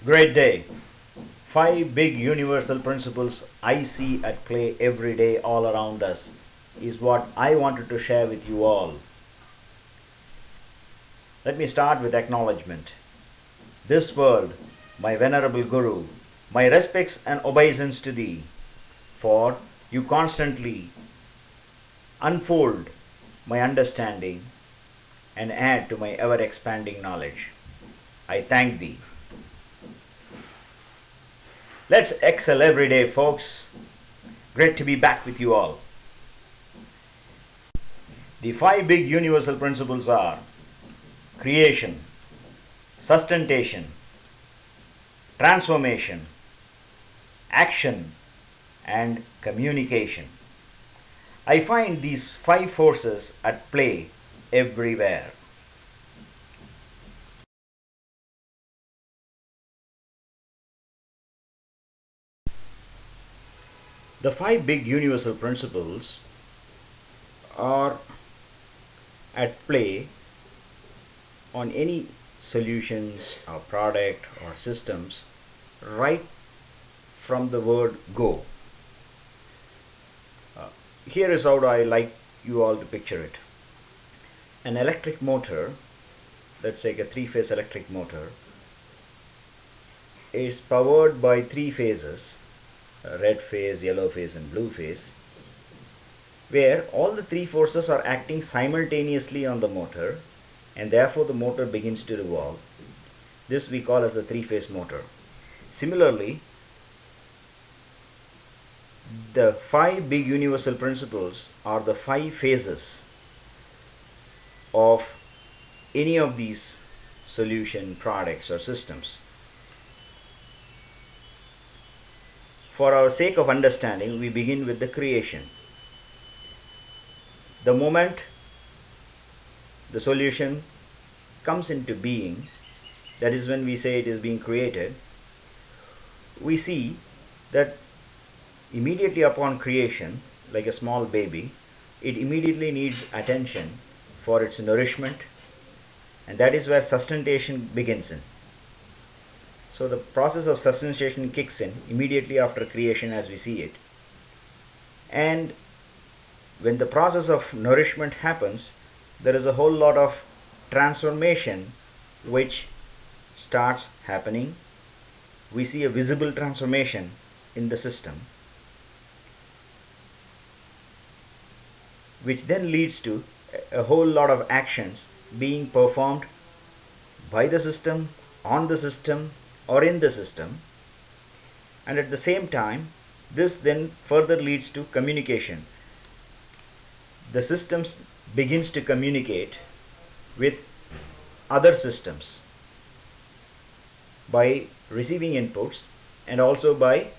Great day. Five big universal principles I see at play every day all around us is what I wanted to share with you all. Let me start with acknowledgement. This world, my venerable Guru, my respects and obeisance to thee, for you constantly unfold my understanding and add to my ever expanding knowledge. I thank thee. Let's excel every day, folks. Great to be back with you all. The five big universal principles are creation, sustentation, transformation, action, and communication. I find these five forces at play everywhere. The five big universal principles are at play on any solutions or product or systems right from the word go. Here is how I like you all to picture it. An electric motor, let's take a three-phase electric motor, is powered by three phases, red phase, yellow phase and blue phase, where all the three forces are acting simultaneously on the motor and therefore the motor begins to revolve. This we call as the three-phase motor. Similarly, the five big universal principles are the five phases of any of these solution, products or systems. For our sake of understanding, we begin with the creation. The moment the solution comes into being, that is when we say it is being created, we see that immediately upon creation, like a small baby, it immediately needs attention for its nourishment, and that is where sustentation begins in. So the process of sustentation kicks in immediately after creation as we see it, and when the process of nourishment happens, there is a whole lot of transformation which starts happening. We see a visible transformation in the system, which then leads to a whole lot of actions being performed by the system, on the system, or in the system. And at the same time, this then further leads to communication. The system begins to communicate with other systems by receiving inputs and also by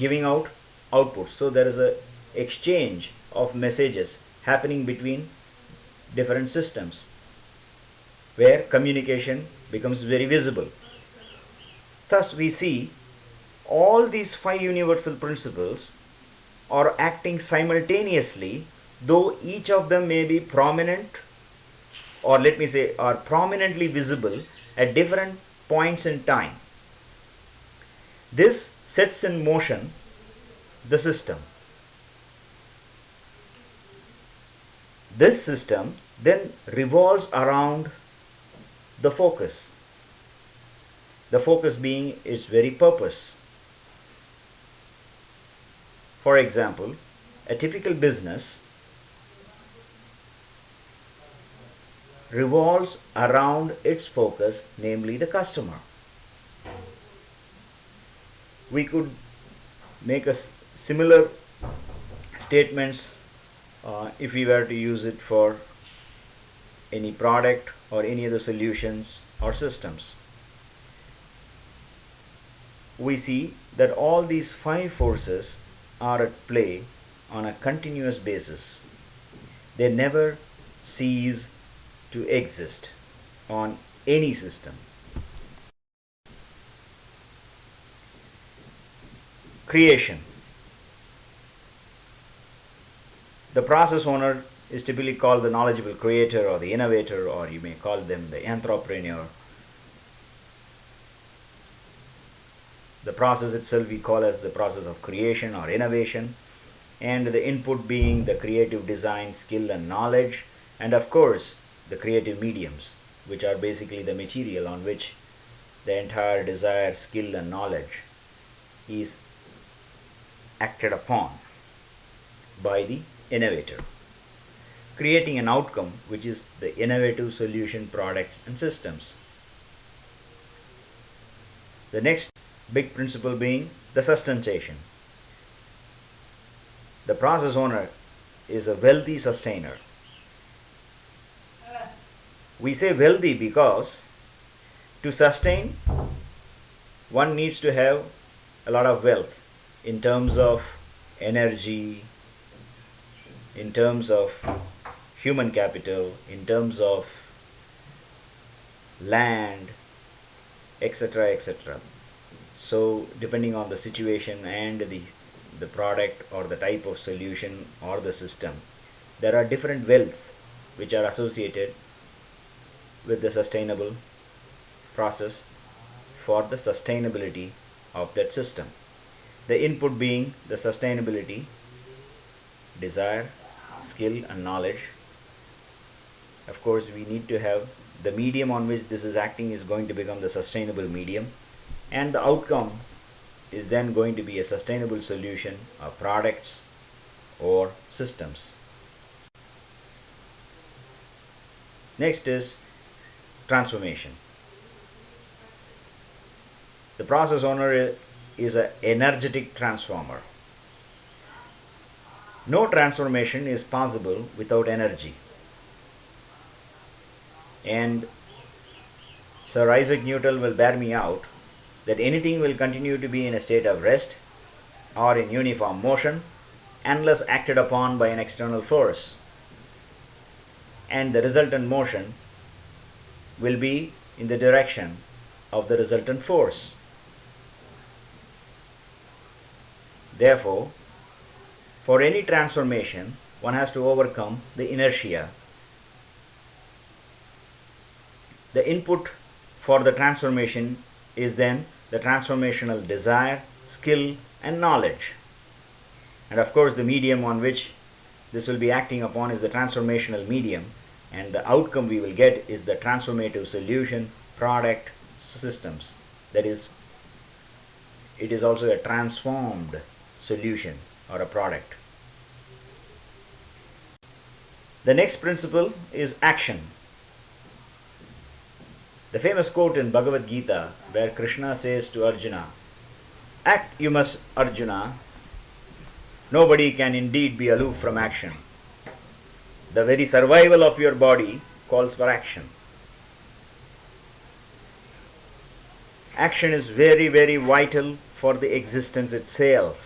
giving out outputs. So there is a exchange of messages happening between different systems where communication becomes very visible. Thus we see all these five universal principles are acting simultaneously, though each of them may be prominent, or let me say are prominently visible at different points in time. This sets in motion the system. This system then revolves around the focus. The focus being its very purpose. For example, a typical business revolves around its focus, namely the customer. We could make a similar statements if we were to use it for any product or any other solutions or systems. We see that all these five forces are at play on a continuous basis. They never cease to exist on any system. Creation. The process owner is typically called the knowledgeable creator or the innovator, or you may call them the entrepreneur. The process itself we call as the process of creation or innovation, and the input being the creative design, skill and knowledge, and of course the creative mediums, which are basically the material on which the entire desire, skill and knowledge is acted upon by the innovator, creating an outcome which is the innovative solution, products and systems. The next big principle being the sustentation. The process owner is a wealthy sustainer. We say wealthy because to sustain one needs to have a lot of wealth in terms of energy, in terms of human capital, in terms of land, etc., etc. So depending on the situation and the product or the type of solution or the system, there are different wealth which are associated with the sustainable process for the sustainability of that system. The input being the sustainability, desire, skill and knowledge. Of course we need to have the medium on which this is acting is going to become the sustainable medium, and the outcome is then going to be a sustainable solution of products or systems. Next is transformation. The process owner is an energetic transformer. No transformation is possible without energy. And Sir Isaac Newton will bear me out that anything will continue to be in a state of rest or in uniform motion unless acted upon by an external force, and the resultant motion will be in the direction of the resultant force. Therefore, for any transformation one has to overcome the inertia. The input for the transformation is then the transformational desire, skill and knowledge, and of course the medium on which this will be acting upon is the transformational medium, and the outcome we will get is the transformative solution, product, systems. That is, it is also a transformed solution or a product. The next principle is action. The famous quote in Bhagavad Gita where Krishna says to Arjuna, "Act you must, Arjuna. Nobody can indeed be aloof from action. The very survival of your body calls for action." Action is very, very vital for the existence itself.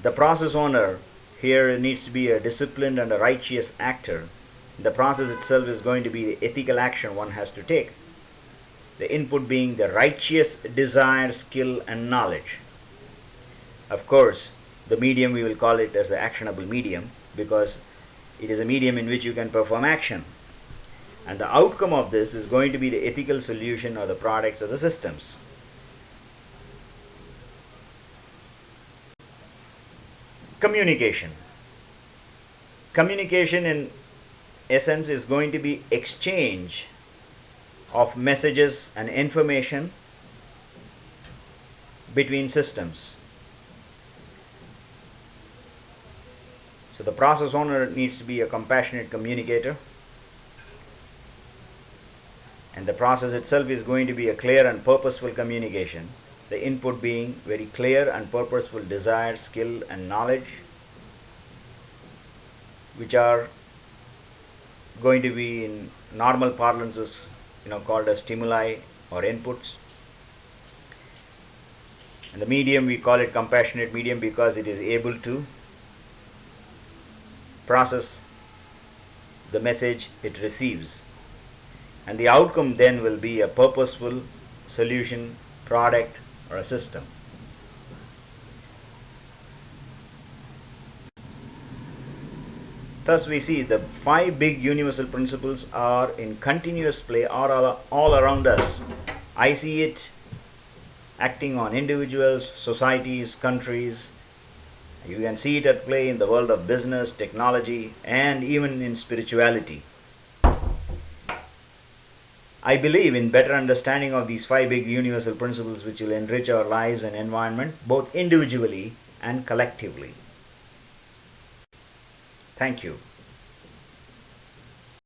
The process owner here needs to be a disciplined and a righteous actor. The process itself is going to be the ethical action one has to take. The input being the righteous desire, skill and knowledge. Of course, the medium we will call it as the actionable medium because it is a medium in which you can perform action. And the outcome of this is going to be the ethical solution or the products or the systems. Communication. Communication in essence is going to be exchange of messages and information between systems. So the process owner needs to be a compassionate communicator, and the process itself is going to be a clear and purposeful communication, the input being very clear and purposeful desire, skill and knowledge, which are going to be in normal parlances called as stimuli or inputs. And the medium we call it compassionate medium because it is able to process the message it receives, and the outcome then will be a purposeful solution, product or a system. Thus we see the 5 big universal principles are in continuous play all around us. I see it acting on individuals, societies, countries. You can see it at play in the world of business, technology, and even in spirituality. I believe in better understanding of these 5 big universal principles which will enrich our lives and environment both individually and collectively. Thank you.